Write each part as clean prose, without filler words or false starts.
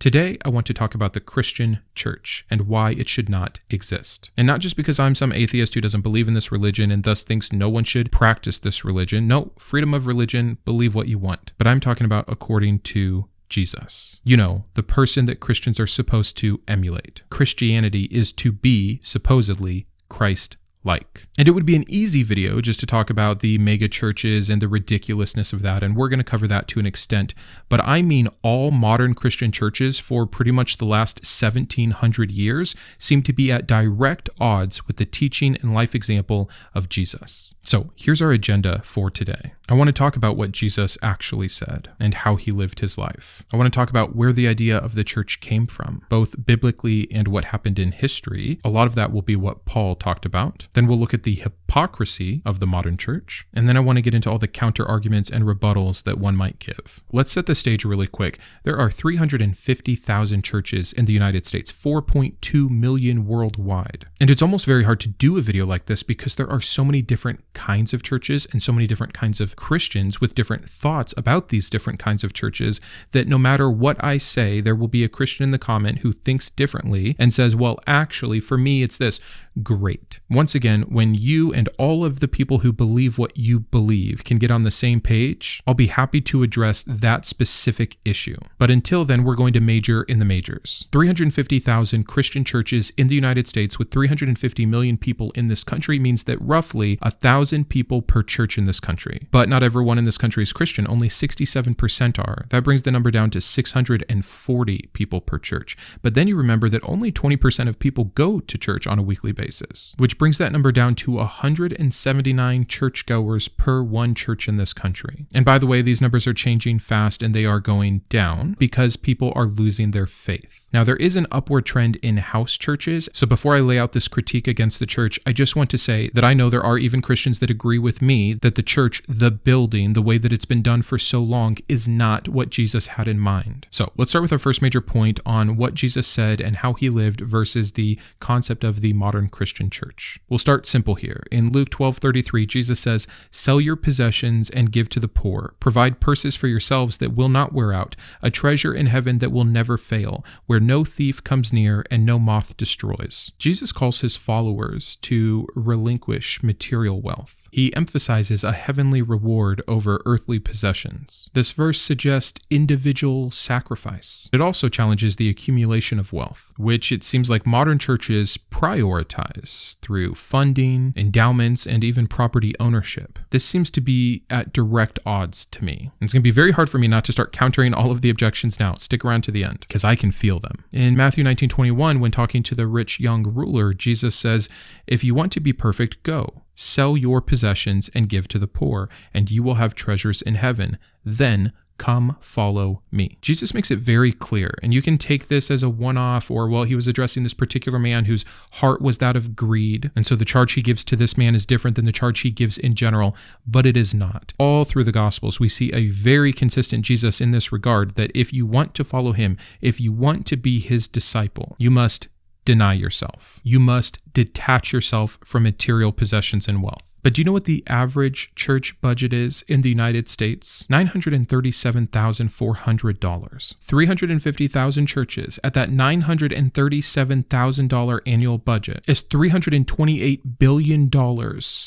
Today, I want to talk about the Christian church and why it should not exist. And not just because I'm some atheist who doesn't believe in this religion and thus thinks no one should practice this religion. No, freedom of religion, believe what you want. But I'm talking about according to Jesus. You know, the person that Christians are supposed to emulate. Christianity is to be, supposedly, Christ-like. And it would be an easy video just to talk about the mega churches and the ridiculousness of that, and we're going to cover that to an extent, but I mean all modern Christian churches for pretty much the last 1700 years seem to be at direct odds with the teaching and life example of Jesus. So here's our agenda for today. I want to talk about what Jesus actually said and how he lived his life. I want to talk about where the idea of the church came from, both biblically and what happened in history. A lot of that will be what Paul talked about. Then we'll look at the hypocrisy of the modern church. And then I want to get into all the counter-arguments and rebuttals that one might give. Let's set the stage really quick. There are 350,000 churches in the United States, 4.2 million worldwide. And it's almost very hard to do a video like this because there are so many different kinds of churches and so many different kinds of Christians with different thoughts about these different kinds of churches that no matter what I say, there will be a Christian in the comment who thinks differently and says, well, actually, for me, it's this. Great. Once again, when you and all of the people who believe what you believe can get on the same page, I'll be happy to address that specific issue. But until then, we're going to major in the majors. 350,000 Christian churches in the United States with 350 million people in this country means that roughly 1,000 people per church in this country. But not everyone in this country is Christian. Only 67% are. That brings the number down to 640 people per church. But then you remember that only 20% of people go to church on a weekly basis, which brings that number down to 179 churchgoers per one church in this country. And by the way, these numbers are changing fast and they are going down because people are losing their faith. Now, there is an upward trend in house churches. So before I lay out this critique against the church, I just want to say that I know there are even Christians that agree with me that the church, the building, the way that it's been done for so long is not what Jesus had in mind. So let's start with our first major point on what Jesus said and how he lived versus the concept of the modern Christian church. We'll start simple here. In Luke 12:33, Jesus says, "Sell your possessions and give to the poor. Provide purses for yourselves that will not wear out, a treasure in heaven that will never fail, where no thief comes near and no moth destroys." Jesus calls his followers to relinquish material wealth. He emphasizes a heavenly reward over earthly possessions. This verse suggests individual sacrifice. It also challenges the accumulation of wealth, which it seems like modern churches prioritize through funding, endowments, and even property ownership. This seems to be at direct odds to me. And it's going to be very hard for me not to start countering all of the objections now. Stick around to the end, because I can feel them. In Matthew 19:21, when talking to the rich young ruler, Jesus says, "If you want to be perfect, go. Sell your possessions and give to the poor, and you will have treasures in heaven. Then come follow me." Jesus makes it very clear, and you can take this as a one-off or, well, he was addressing this particular man whose heart was that of greed, and so the charge he gives to this man is different than the charge he gives in general, but it is not. All through the Gospels, we see a very consistent Jesus in this regard, that if you want to follow him, if you want to be his disciple, you must deny yourself. You must detach yourself from material possessions and wealth. But do you know what the average church budget is in the United States? $937,400. 350,000 churches at that $937,000 annual budget is $328 billion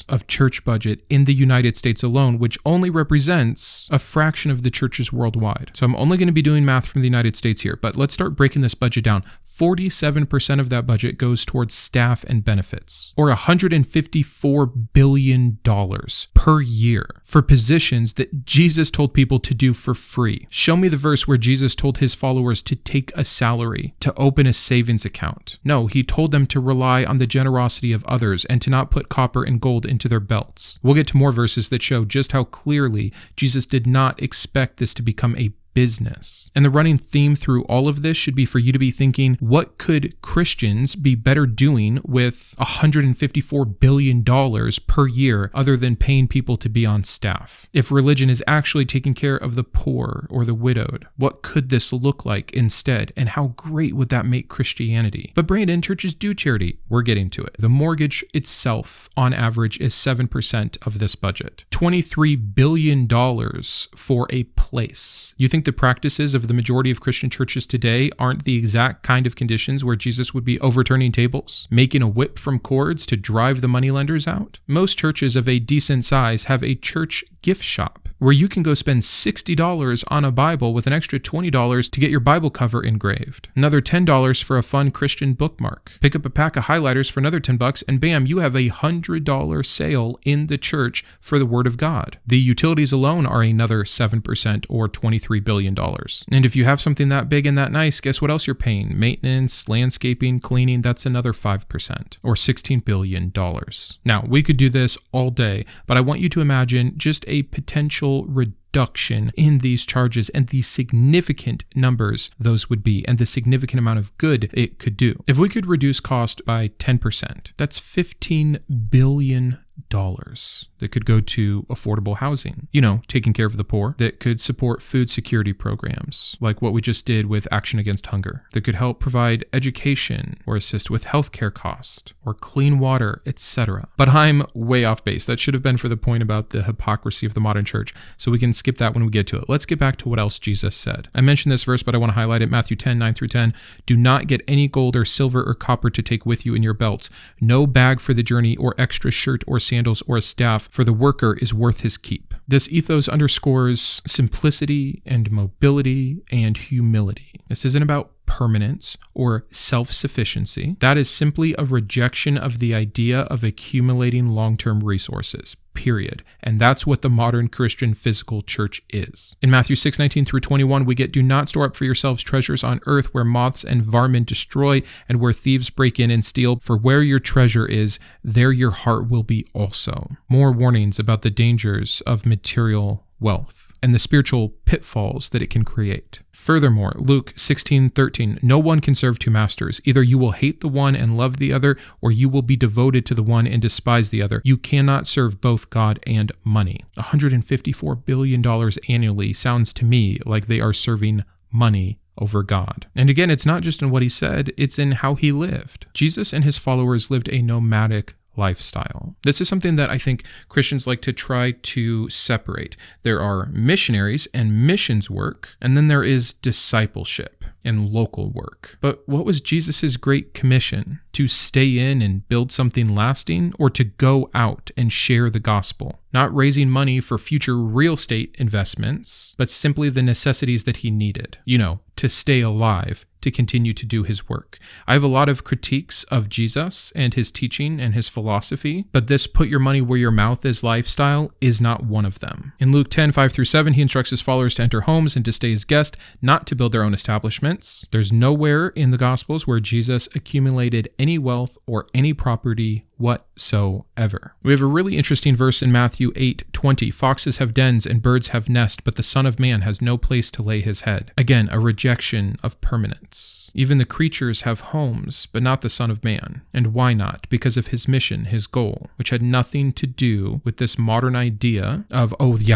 of church budget in the United States alone, which only represents a fraction of the churches worldwide. So I'm only going to be doing math from the United States here, but let's start breaking this budget down. 47% of that budget goes towards staff and benefits, or $154 billion per year for positions that Jesus told people to do for free. Show me the verse where Jesus told his followers to take a salary, to open a savings account. No, he told them to rely on the generosity of others and to not put copper and gold into their belts. We'll get to more verses that show just how clearly Jesus did not expect this to become a business. And the running theme through all of this should be for you to be thinking, what could Christians be better doing with $154 billion per year other than paying people to be on staff? If religion is actually taking care of the poor or the widowed, what could this look like instead? And how great would that make Christianity? But Brandon, churches do charity. We're getting to it. The mortgage itself, on average, is 7% of this budget. $23 billion for a place. You think think the practices of the majority of Christian churches today aren't the exact kind of conditions where Jesus would be overturning tables, making a whip from cords to drive the moneylenders out? Most churches of a decent size have a church gift shop where you can go spend $60 on a Bible with an extra $20 to get your Bible cover engraved. Another $10 for a fun Christian bookmark. Pick up a pack of highlighters for another $10 and bam, you have a $100 sale in the church for the Word of God. The utilities alone are another 7% or $23 billion. And if you have something that big and that nice, guess what else you're paying? Maintenance, landscaping, cleaning, that's another 5% or $16 billion. Now, we could do this all day, but I want you to imagine just a potential reduction in these charges and the significant numbers those would be and the significant amount of good it could do. If we could reduce cost by 10%, that's $15 billion that could go to affordable housing, taking care of the poor, that could support food security programs, like what we just did with Action Against Hunger, that could help provide education or assist with healthcare costs or clean water, etc. But I'm way off base. That should have been for the point about the hypocrisy of the modern church, so we can skip that when we get to it. Let's get back to what else Jesus said. I mentioned this verse, but I want to highlight it. Matthew 10, 9 through 10. Do not get any gold or silver or copper to take with you in your belts, no bag for the journey or extra shirt or sandals or a staff, for the worker is worth his keep. This ethos underscores simplicity and mobility and humility. This isn't about permanence or self-sufficiency. That is simply a rejection of the idea of accumulating long-term resources, period. And that's what the modern Christian physical church is. In Matthew 6:19 through 21, we get, do not store up for yourselves treasures on earth where moths and vermin destroy and where thieves break in and steal, for where your treasure is, there your heart will be also. More warnings about the dangers of material wealth and the spiritual pitfalls that it can create. Furthermore, Luke 16:13, no one can serve two masters. Either you will hate the one and love the other, or you will be devoted to the one and despise the other. You cannot serve both God and money. $154 billion annually sounds to me like they are serving money over God. And again, it's not just in what he said, it's in how he lived. Jesus and his followers lived a nomadic lifestyle. This is something that I think Christians like to try to separate. There are missionaries and missions work, and then there is discipleship and local work. But what was Jesus's great commission? To stay in and build something lasting, or to go out and share the gospel? Not raising money for future real estate investments, but simply the necessities that he needed, to stay alive, to continue to do his work. I have a lot of critiques of Jesus and his teaching and his philosophy, but this put your money where your mouth is lifestyle is not one of them. In Luke 10, 5 through 7, he instructs his followers to enter homes and to stay as guests, not to build their own establishments. There's nowhere in the Gospels where Jesus accumulated any wealth or any property whatsoever. We have a really interesting verse in Matthew 8:20. Foxes have dens and birds have nests, but the Son of Man has no place to lay his head. Again, a rejection of permanence. Even the creatures have homes, but not the Son of Man. And why not? Because of his mission, his goal, which had nothing to do with this modern idea of,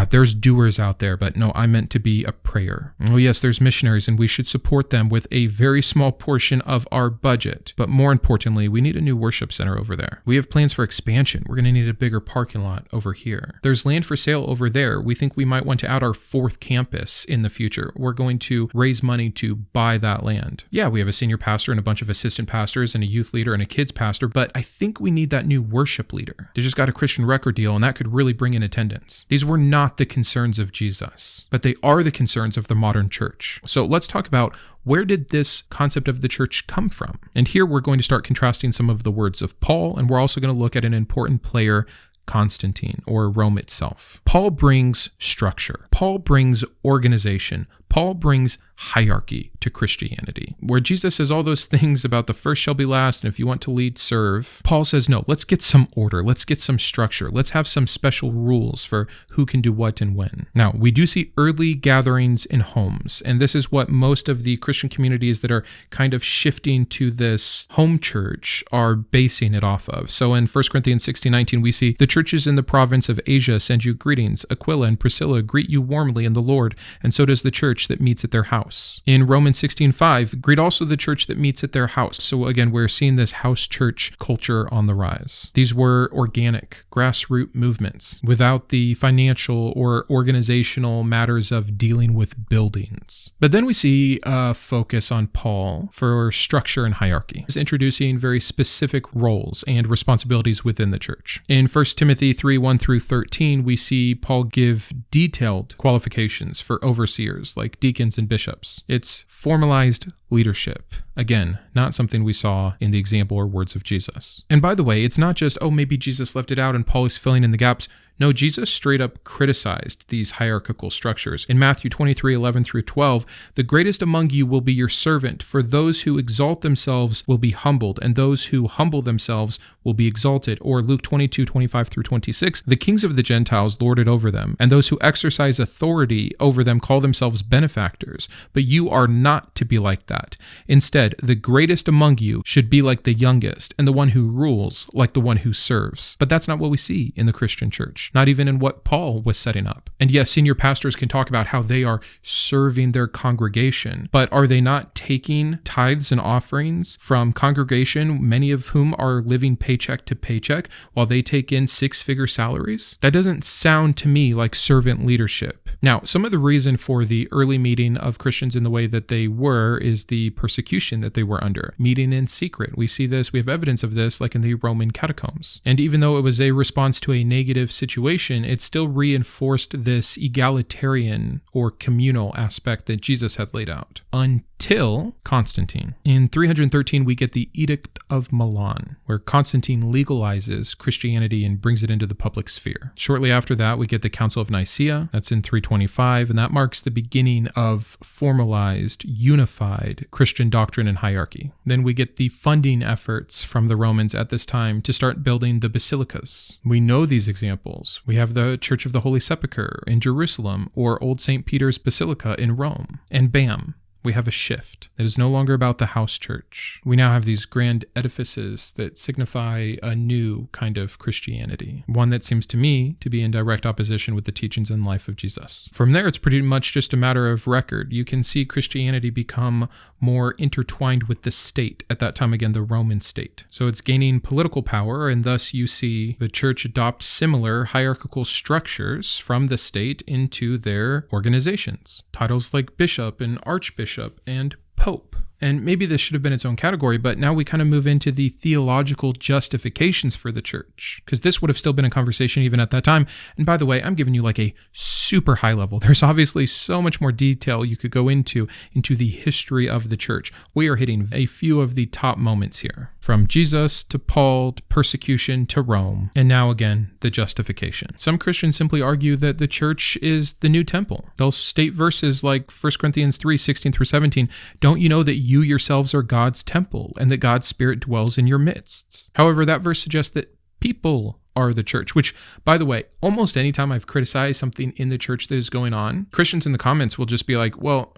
there's doers out there, but no, I meant to be a prayer. Oh yes, there's missionaries and we should support them with a very small portion of our budget. But more importantly, we need a new worship center over there. We have plans for expansion. We're going to need a bigger parking lot over here. There's land for sale over there. We think we might want to add our 4th campus in the future. We're going to raise money to buy that land. Yeah, we have a senior pastor and a bunch of assistant pastors and a youth leader and a kids pastor, but I think we need that new worship leader. They just got a Christian record deal and that could really bring in attendance. These were not the concerns of Jesus, but they are the concerns of the modern church. So let's talk about, where did this concept of the church come from? And here we're going to start contrasting some of the words of Paul, and we're also going to look at an important player, Constantine, or Rome itself. Paul brings structure. Paul brings organization. Paul brings hierarchy to Christianity. Where Jesus says all those things about the first shall be last, and if you want to lead, serve, Paul says, no, let's get some order. Let's get some structure. Let's have some special rules for who can do what and when. Now, we do see early gatherings in homes, and this is what most of the Christian communities that are kind of shifting to this home church are basing it off of. So in 1 Corinthians 16:19, we see, the churches in the province of Asia send you greetings. Aquila and Priscilla greet you warmly in the Lord, and so does the church church that meets at their house. In Romans 16:5, greet also the church that meets at their house. So again, we're seeing this house church culture on the rise. These were organic, grassroots movements without the financial or organizational matters of dealing with buildings. But then we see a focus on Paul for structure and hierarchy. He's introducing very specific roles and responsibilities within the church. In 1 Timothy 3:1-13, we see Paul give detailed qualifications for overseers like deacons and bishops. It's formalized leadership. Again, not something we saw in the example or words of Jesus. And by the way, it's not just, maybe Jesus left it out and Paul is filling in the gaps. No, Jesus straight up criticized these hierarchical structures. In Matthew 23:11-12, the greatest among you will be your servant, for those who exalt themselves will be humbled, and those who humble themselves will be exalted. Or Luke 22:25-26, the kings of the Gentiles lord it over them, and those who exercise authority over them call themselves benefactors. But you are not to be like that. Instead, the greatest among you should be like the youngest, and the one who rules like the one who serves. But that's not what we see in the Christian church. Not even in what Paul was setting up. And yes, senior pastors can talk about how they are serving their congregation, but are they not taking tithes and offerings from congregation, many of whom are living paycheck to paycheck, while they take in six-figure salaries? That doesn't sound to me like servant leadership. Now, some of the reason for the early meeting of Christians in the way that they were is the persecution that they were under. Meeting in secret. We see this, we have evidence of this, like in the Roman catacombs. And even though it was a response to a negative situation, it still reinforced this egalitarian or communal aspect that Jesus had laid out. Until Constantine. In 313, we get the Edict of Milan, where Constantine legalizes Christianity and brings it into the public sphere. Shortly after that, we get the Council of Nicaea. That's in 325, and that marks the beginning of formalized, unified Christian doctrine and hierarchy. Then we get the funding efforts from the Romans at this time to start building the basilicas. We know these examples. We have the Church of the Holy Sepulchre in Jerusalem, or Old St. Peter's Basilica in Rome. And bam, we have a shift. It is no longer about the house church. We now have these grand edifices that signify a new kind of Christianity, one that seems to me to be in direct opposition with the teachings and life of Jesus. From there, it's pretty much just a matter of record. You can see Christianity become more intertwined with the state, at that time again, the Roman state. So it's gaining political power, and thus you see the church adopt similar hierarchical structures from the state into their organizations. Titles like bishop and archbishop and pope. And maybe this should have been its own category, but now we kind of move into the theological justifications for the church, because this would have still been a conversation even at that time. And by the way, I'm giving you like a super high level. There's obviously so much more detail you could go into the history of the church. We are hitting a few of the top moments here, from Jesus to Paul to persecution to Rome, and now again, the justification. Some Christians simply argue that the church is the new temple. They'll state verses like 1 Corinthians 3:16-17, don't you know that you yourselves are God's temple, and that God's Spirit dwells in your midst? However, that verse suggests that people are the church, which, by the way, almost anytime I've criticized something in the church that is going on, Christians in the comments will just be like, well,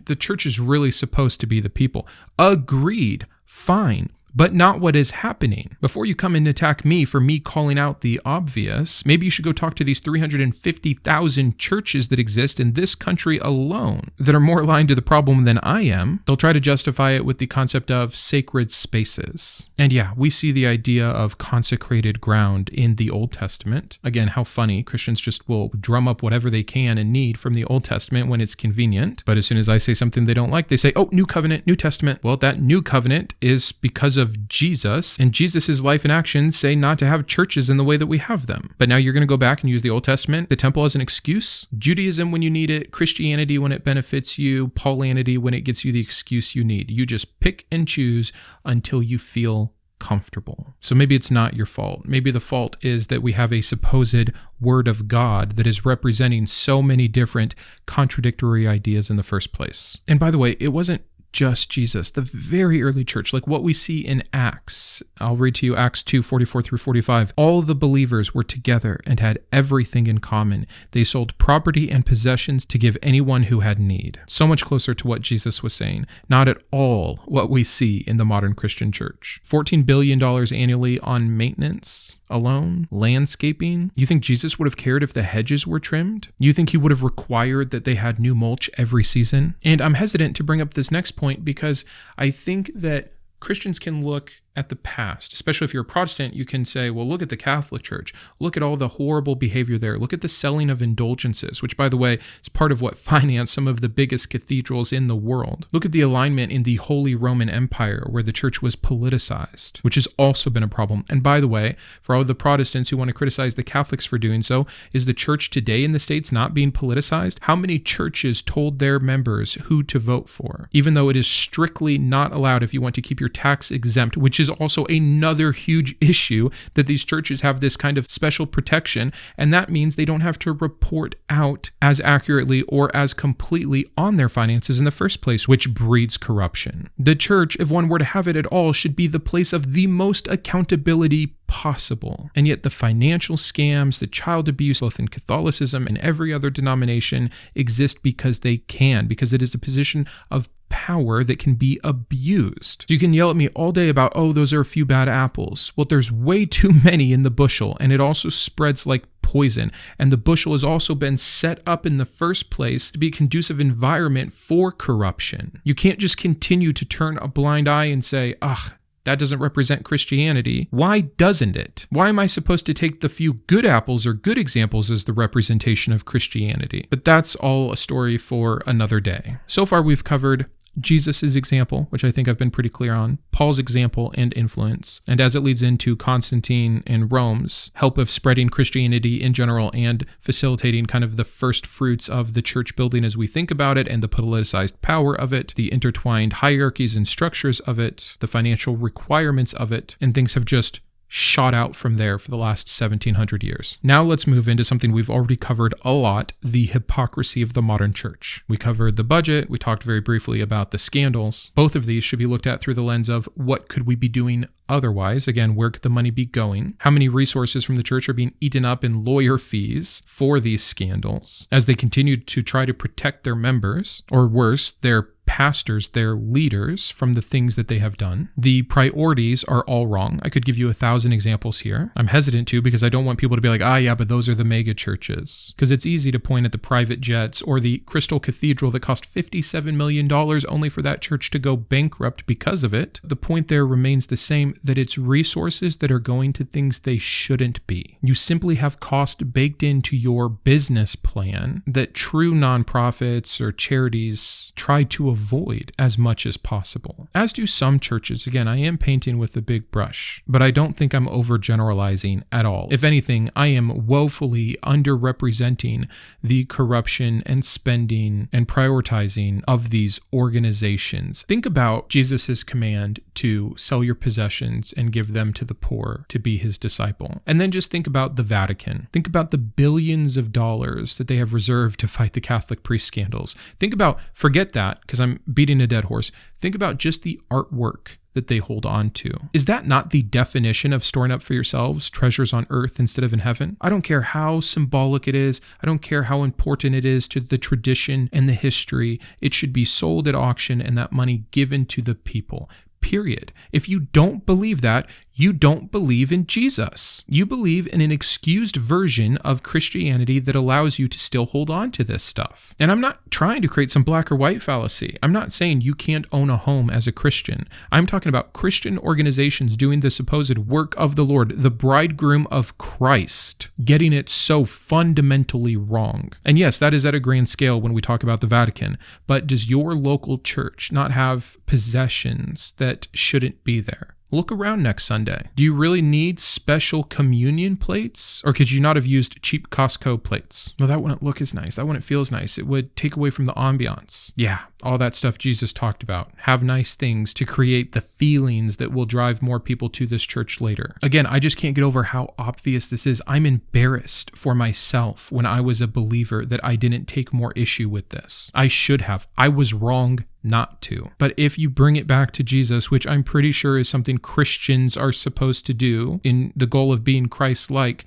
the church is really supposed to be the people. Agreed, fine. But not what is happening. Before you come and attack me for me calling out the obvious, maybe you should go talk to these 350,000 churches that exist in this country alone that are more aligned to the problem than I am. They'll try to justify it with the concept of sacred spaces. And yeah, we see the idea of consecrated ground in the Old Testament. Again, how funny. Christians just will drum up whatever they can and need from the Old Testament when it's convenient. But as soon as I say something they don't like, they say, oh, New Covenant, New Testament. Well, that New Covenant is because of Jesus, and Jesus's life and actions say not to have churches in the way that we have them. But now you're going to go back and use the Old Testament, the temple as an excuse? Judaism when you need it, Christianity when it benefits you, Paulinity when it gets you the excuse you need. You just pick and choose until you feel comfortable. So maybe it's not your fault. Maybe the fault is that we have a supposed word of God that is representing so many different contradictory ideas in the first place. And by the way, it wasn't just Jesus. The very early church, like what we see in Acts. I'll read to you Acts 2:44 through 45. All the believers were together and had everything in common. They sold property and possessions to give anyone who had need. So much closer to what Jesus was saying. Not at all what we see in the modern Christian church. $14 billion annually on maintenance alone, landscaping. You think Jesus would have cared if the hedges were trimmed? You think he would have required that they had new mulch every season? And I'm hesitant to bring up this next point because I think that Christians can look at the past, especially if you're a Protestant. You can say, well, look at the Catholic Church. Look at all the horrible behavior there. Look at the selling of indulgences, which, by the way, is part of what financed some of the biggest cathedrals in the world. Look at the alignment in the Holy Roman Empire, where the church was politicized, which has also been a problem. And by the way, for all the Protestants who want to criticize the Catholics for doing so, is the church today in the States not being politicized? How many churches told their members who to vote for, even though it is strictly not allowed if you want to keep your tax exempt, which is also another huge issue, that these churches have this kind of special protection, and that means they don't have to report out as accurately or as completely on their finances in the first place, which breeds corruption. The church, if one were to have it at all, should be the place of the most accountability possible. And yet the financial scams, the child abuse, both in Catholicism and every other denomination, exist because they can, because it is a position of power that can be abused. So you can yell at me all day about, oh, those are a few bad apples. Well, there's way too many in the bushel, and it also spreads like poison. And the bushel has also been set up in the first place to be a conducive environment for corruption. You can't just continue to turn a blind eye and say, ugh, that doesn't represent Christianity. Why doesn't it? Why am I supposed to take the few good apples or good examples as the representation of Christianity? But that's all a story for another day. So far, we've covered Jesus' example, which I think I've been pretty clear on, Paul's example and influence, and as it leads into Constantine and Rome's help of spreading Christianity in general and facilitating kind of the first fruits of the church building as we think about it, and the politicized power of it, the intertwined hierarchies and structures of it, the financial requirements of it, and things have just shot out from there for the last 1700 years. Now let's move into something we've already covered a lot, the hypocrisy of the modern church. We covered the budget, we talked very briefly about the scandals. Both of these should be looked at through the lens of what could we be doing otherwise? Again, where could the money be going? How many resources from the church are being eaten up in lawyer fees for these scandals as they continue to try to protect their members, or worse, their pastors, their leaders, from the things that they have done. The priorities are all wrong. I could give you 1,000 examples here. I'm hesitant to, because I don't want people to be like, yeah, but those are the mega churches. Because it's easy to point at the private jets or the Crystal Cathedral that cost $57 million only for that church to go bankrupt because of it. The point there remains the same, that it's resources that are going to things they shouldn't be. You simply have cost baked into your business plan that true nonprofits or charities try to avoid as much as possible. As do some churches. Again, I am painting with a big brush, but I don't think I'm overgeneralizing at all. If anything, I am woefully underrepresenting the corruption and spending and prioritizing of these organizations. Think about Jesus' command to sell your possessions and give them to the poor to be his disciple. And then just think about the Vatican. Think about the billions of dollars that they have reserved to fight the Catholic priest scandals. Think about, forget that, because I'm beating a dead horse. Think about just the artwork that they hold on to. Is that not the definition of storing up for yourselves treasures on earth instead of in heaven? I don't care how symbolic it is. I don't care how important it is to the tradition and the history. It should be sold at auction and that money given to the people. Period. If you don't believe that, you don't believe in Jesus. You believe in an excused version of Christianity that allows you to still hold on to this stuff. And I'm not trying to create some black or white fallacy. I'm not saying you can't own a home as a Christian. I'm talking about Christian organizations doing the supposed work of the Lord, the bridegroom of Christ, getting it so fundamentally wrong. And yes, that is at a grand scale when we talk about the Vatican. But does your local church not have possessions that shouldn't be there? Look around next Sunday. Do you really need special communion plates? Or could you not have used cheap Costco plates? Well, that wouldn't look as nice. That wouldn't feel as nice. It would take away from the ambiance. Yeah, all that stuff Jesus talked about. Have nice things to create the feelings that will drive more people to this church later. Again, I just can't get over how obvious this is. I'm embarrassed for myself when I was a believer that I didn't take more issue with this. I should have. I was wrong not to. But if you bring it back to Jesus, which I'm pretty sure is something Christians are supposed to do in the goal of being Christ-like,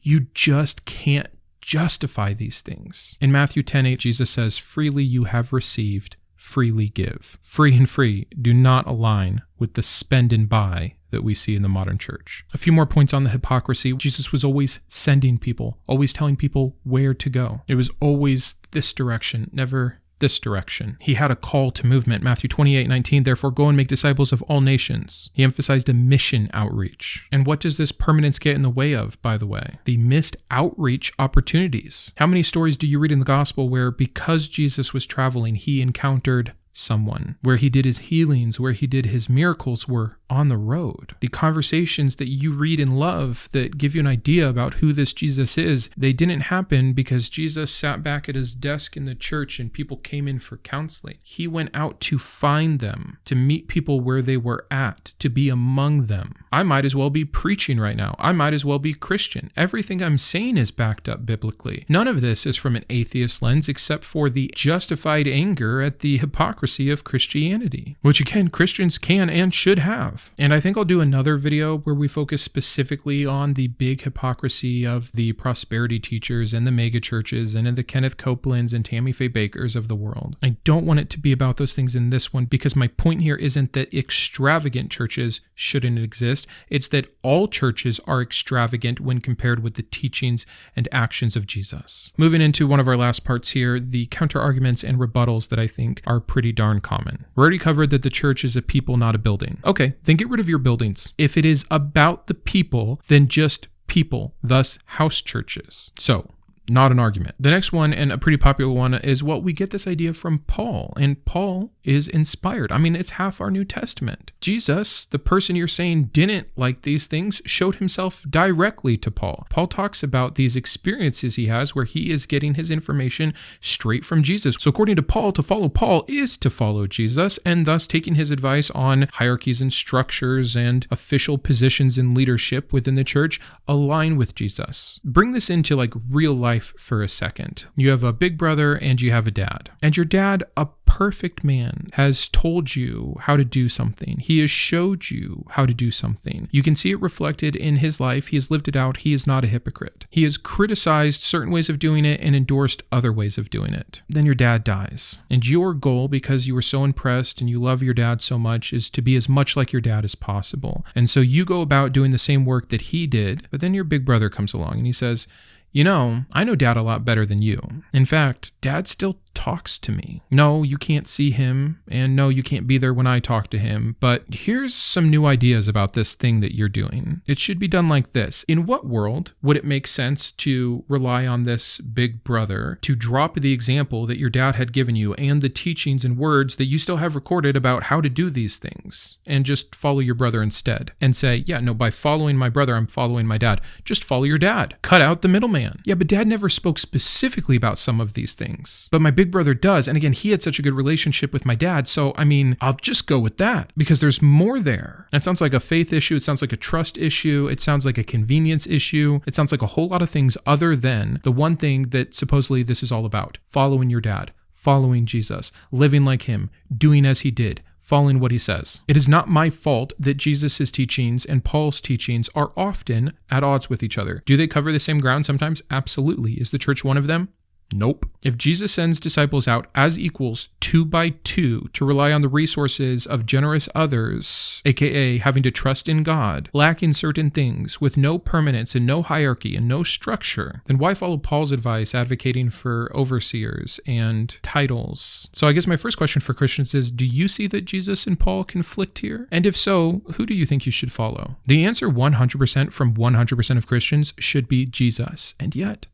you just can't justify these things. In Matthew 10:8, Jesus says, "Freely you have received, freely give." Free and free do not align with the spend and buy that we see in the modern church. A few more points on the hypocrisy. Jesus was always sending people, always telling people where to go. It was always this direction, never this direction. He had a call to movement. Matthew 28:19, "Therefore go and make disciples of all nations." He emphasized a mission outreach. And what does this permanence get in the way of, by the way? The missed outreach opportunities. How many stories do you read in the gospel where because Jesus was traveling, he encountered someone, where he did his healings, where he did his miracles were on the road? The conversations that you read and love that give you an idea about who this Jesus is, they didn't happen because Jesus sat back at his desk in the church and people came in for counseling. He went out to find them, to meet people where they were at, to be among them. I might as well be preaching right now. I might as well be Christian. Everything I'm saying is backed up biblically. None of this is from an atheist lens except for the justified anger at the hypocrisy of Christianity, which again, Christians can and should have. And I think I'll do another video where we focus specifically on the big hypocrisy of the prosperity teachers and the mega churches and the Kenneth Copelands and Tammy Faye Bakers of the world. I don't want it to be about those things in this one because my point here isn't that extravagant churches shouldn't exist. It's that all churches are extravagant when compared with the teachings and actions of Jesus. Moving into one of our last parts here, the counterarguments and rebuttals that I think are pretty darn common. We already covered that the church is a people, not a building. Okay, then get rid of your buildings. If it is about the people, then just people, thus house churches. So, not an argument. The next one, and a pretty popular one, is, well, we get this idea from Paul, and Paul is inspired. I mean, it's half our New Testament. Jesus, the person you're saying didn't like these things, showed himself directly to Paul. Paul talks about these experiences he has where he is getting his information straight from Jesus. So according to Paul, to follow Paul is to follow Jesus, and thus taking his advice on hierarchies and structures and official positions in leadership within the church align with Jesus. Bring this into like real life for a second. You have a big brother and you have a dad. And your dad, a perfect man, has told you how to do something. He has showed you how to do something. You can see it reflected in his life. He has lived it out. He is not a hypocrite. He has criticized certain ways of doing it and endorsed other ways of doing it. Then your dad dies. And your goal, because you were so impressed and you love your dad so much, is to be as much like your dad as possible. And so you go about doing the same work that he did, but then your big brother comes along and he says, "You know, I know Dad a lot better than you. In fact, Dad still talks to me. No, you can't see him, and no, you can't be there when I talk to him, but here's some new ideas about this thing that you're doing. It should be done like this." In what world would it make sense to rely on this big brother to drop the example that your dad had given you and the teachings and words that you still have recorded about how to do these things and just follow your brother instead and say, yeah, no, by following my brother, I'm following my dad. Just follow your dad. Cut out the middleman. Yeah, but Dad never spoke specifically about some of these things. But my big brother does. And again, he had such a good relationship with my dad. So, I mean, I'll just go with that because there's more there. It sounds like a faith issue. It sounds like a trust issue. It sounds like a convenience issue. It sounds like a whole lot of things other than the one thing that supposedly this is all about: following your dad, following Jesus, living like him, doing as he did, following what he says. It is not my fault that Jesus' teachings and Paul's teachings are often at odds with each other. Do they cover the same ground sometimes? Absolutely. Is the church one of them? Nope. If Jesus sends disciples out as equals 2 by 2 to rely on the resources of generous others, aka having to trust in God, lacking certain things, with no permanence and no hierarchy and no structure, then why follow Paul's advice advocating for overseers and titles? So I guess my first question for Christians is, do you see that Jesus and Paul conflict here? And if so, who do you think you should follow? The answer 100% from 100% of Christians should be Jesus. And yet,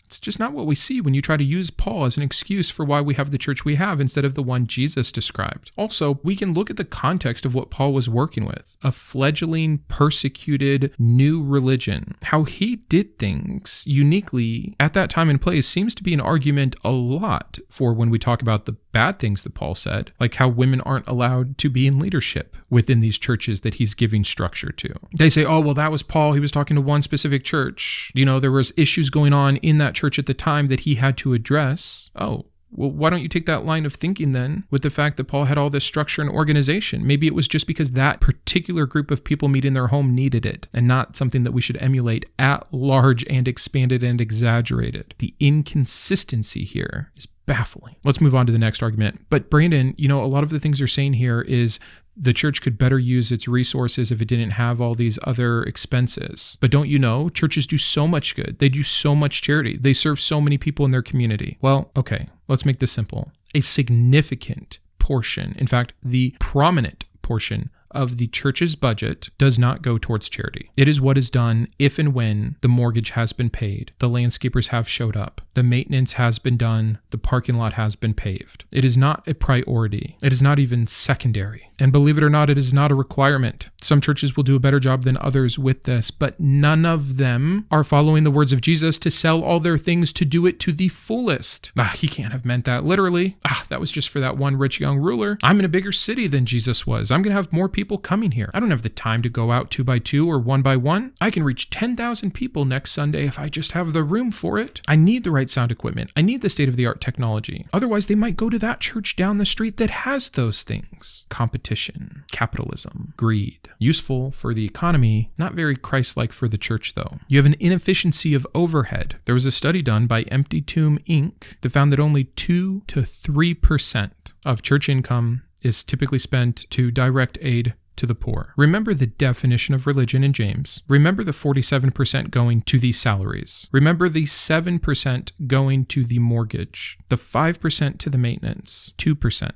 it's just not what we see when you try to use Paul as an excuse for why we have the church we have instead of the one Jesus described. Also, we can look at the context of what Paul was working with: a fledgling, persecuted, new religion. How he did things uniquely at that time and place seems to be an argument a lot for when we talk about the bad things that Paul said, like how women aren't allowed to be in leadership within these churches that he's giving structure to. They say, oh, well, that was Paul. He was talking to one specific church. You know, there was issues going on in that church at the time that he had to address. Oh, Well, why don't you take that line of thinking then with the fact that Paul had all this structure and organization? Maybe it was just because that particular group of people meeting their home needed it, and not something that we should emulate at large and expanded and exaggerated. The inconsistency here is baffling. Let's move on to the next argument. But Brandon, a lot of the things you're saying here is the church could better use its resources if it didn't have all these other expenses. But don't you know, churches do so much good. They do so much charity. They serve so many people in their community. Well, okay, let's make this simple. A significant portion, in fact, the prominent portion of the church's budget does not go towards charity. It is what is done if and when the mortgage has been paid, the landscapers have showed up, the maintenance has been done, the parking lot has been paved. It is not a priority. It is not even secondary. And believe it or not, it is not a requirement. Some churches will do a better job than others with this, but none of them are following the words of Jesus to sell all their things to do it to the fullest. He can't have meant that literally. That was just for that one rich young ruler. I'm in a bigger city than Jesus was. I'm going to have more people coming here. I don't have the time to go out 2 by 2 or 1 by 1. I can reach 10,000 people next Sunday if I just have the room for it. I need the right sound equipment. I need the state-of-the-art technology. Otherwise, they might go to that church down the street that has those things. Competition, capitalism, greed. Useful for the economy, not very Christ-like for the church, though. You have an inefficiency of overhead. There was a study done by Empty Tomb Inc. that found that only 2 to 3% of church income is typically spent to direct aid to the poor. Remember the definition of religion in James. Remember the 47% going to the salaries. Remember the 7% going to the mortgage, the 5% to the maintenance, 2%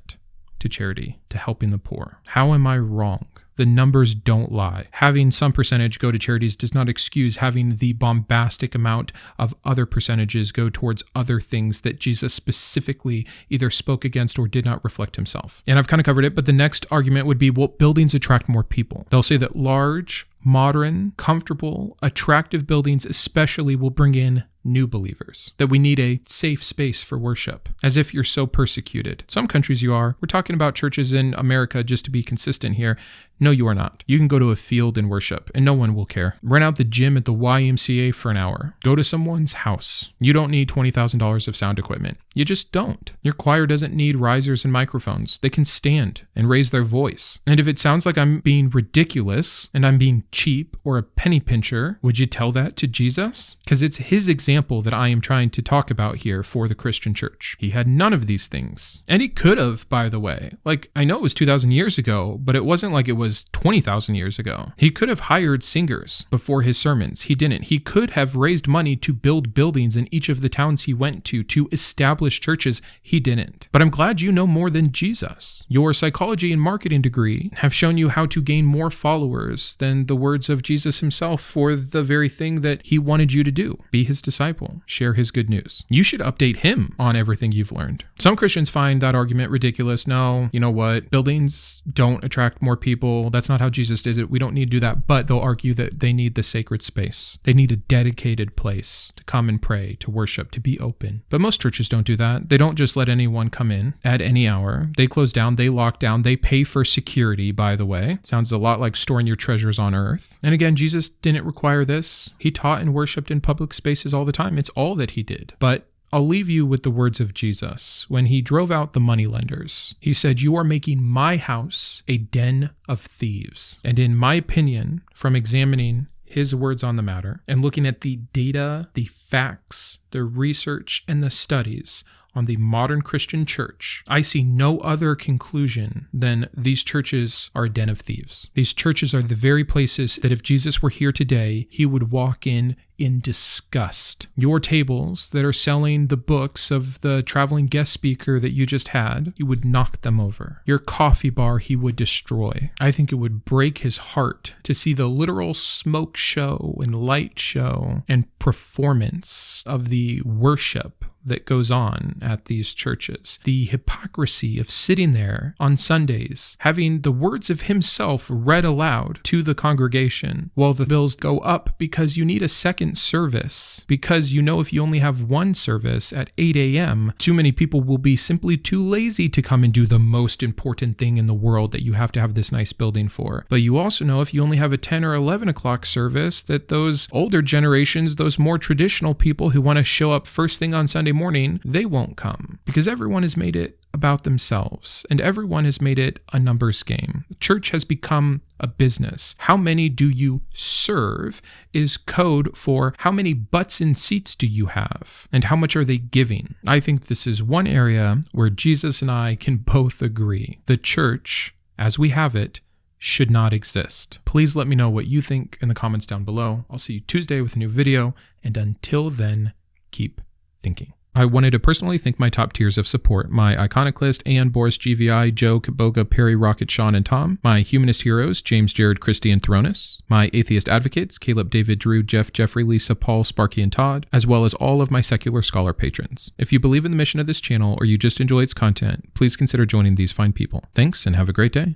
to charity, to helping the poor. How am I wrong? The numbers don't lie. Having some percentage go to charities does not excuse having the bombastic amount of other percentages go towards other things that Jesus specifically either spoke against or did not reflect himself. And I've kind of covered it, but the next argument would be, well, buildings attract more people. They'll say that large, modern, comfortable, attractive buildings especially will bring in new believers, that we need a safe space for worship, as if you're so persecuted. Some countries you are. We're talking about churches in America, just to be consistent here. No, you are not. You can go to a field and worship, and no one will care. Rent out the gym at the YMCA for an hour. Go to someone's house. You don't need $20,000 of sound equipment. You just don't. Your choir doesn't need risers and microphones. They can stand and raise their voice. And if it sounds like I'm being ridiculous and I'm being cheap or a penny pincher, would you tell that to Jesus? Because it's his example that I am trying to talk about here for the Christian church. He had none of these things. And he could have, by the way. I know it was 2,000 years ago, but it wasn't like it was 20,000 years ago. He could have hired singers before his sermons. He didn't. He could have raised money to build buildings in each of the towns he went to establish churches. He didn't. But I'm glad you know more than Jesus. Your psychology and marketing degree have shown you how to gain more followers than the words of Jesus himself for the very thing that he wanted you to do. Be his disciple. Share his good news. You should update him on everything you've learned. Some Christians find that argument ridiculous. No, you know what? Buildings don't attract more people. That's not how Jesus did it. We don't need to do that. But they'll argue that they need the sacred space. They need a dedicated place to come and pray, to worship, to be open. But most churches don't do that. They don't just let anyone come in at any hour. They close down. They lock down. They pay for security, by the way. Sounds a lot like storing your treasures on earth. And again, Jesus didn't require this. He taught and worshiped in public spaces all the time. It's all that he did. But I'll leave you with the words of Jesus. When he drove out the moneylenders, he said, "You are making my house a den of thieves." And in my opinion, from examining his words on the matter and looking at the data, the facts, the research, and the studies on the modern Christian church, I see no other conclusion than these churches are a den of thieves. These churches are the very places that if Jesus were here today, he would walk in disgust. Your tables that are selling the books of the traveling guest speaker that you just had, you would knock them over. Your coffee bar, he would destroy. I think it would break his heart to see the literal smoke show and light show and performance of the worship that goes on at these churches. The hypocrisy of sitting there on Sundays, having the words of himself read aloud to the congregation while the bills go up because you need a second service, because you know if you only have one service at 8 a.m., too many people will be simply too lazy to come and do the most important thing in the world that you have to have this nice building for. But you also know if you only have a 10 or 11 o'clock service, that those older generations, those more traditional people who want to show up first thing on Sunday morning, they won't come because everyone has made it about themselves and everyone has made it a numbers game. The church has become a business. How many do you serve is code for how many butts in seats do you have and how much are they giving. I think this is one area where Jesus and I can both agree. The church, as we have it, should not exist. Please let me know what you think in the comments down below. I'll see you Tuesday with a new video, and until then, keep thinking. I wanted to personally thank my top tiers of support, my Iconoclast and Boris GVI, Joe, Kitboga, Perry, Rokkit, Shawn, and Tom, my Humanist heroes, James, Jarrod, Kristi, and Thronus, my Atheist advocates, Caleb, David, Drew, Jeff, Jeffrey, Lisa, Paul, Sparky, and Todd, as well as all of my secular scholar patrons. If you believe in the mission of this channel or you just enjoy its content, please consider joining these fine people. Thanks, and have a great day.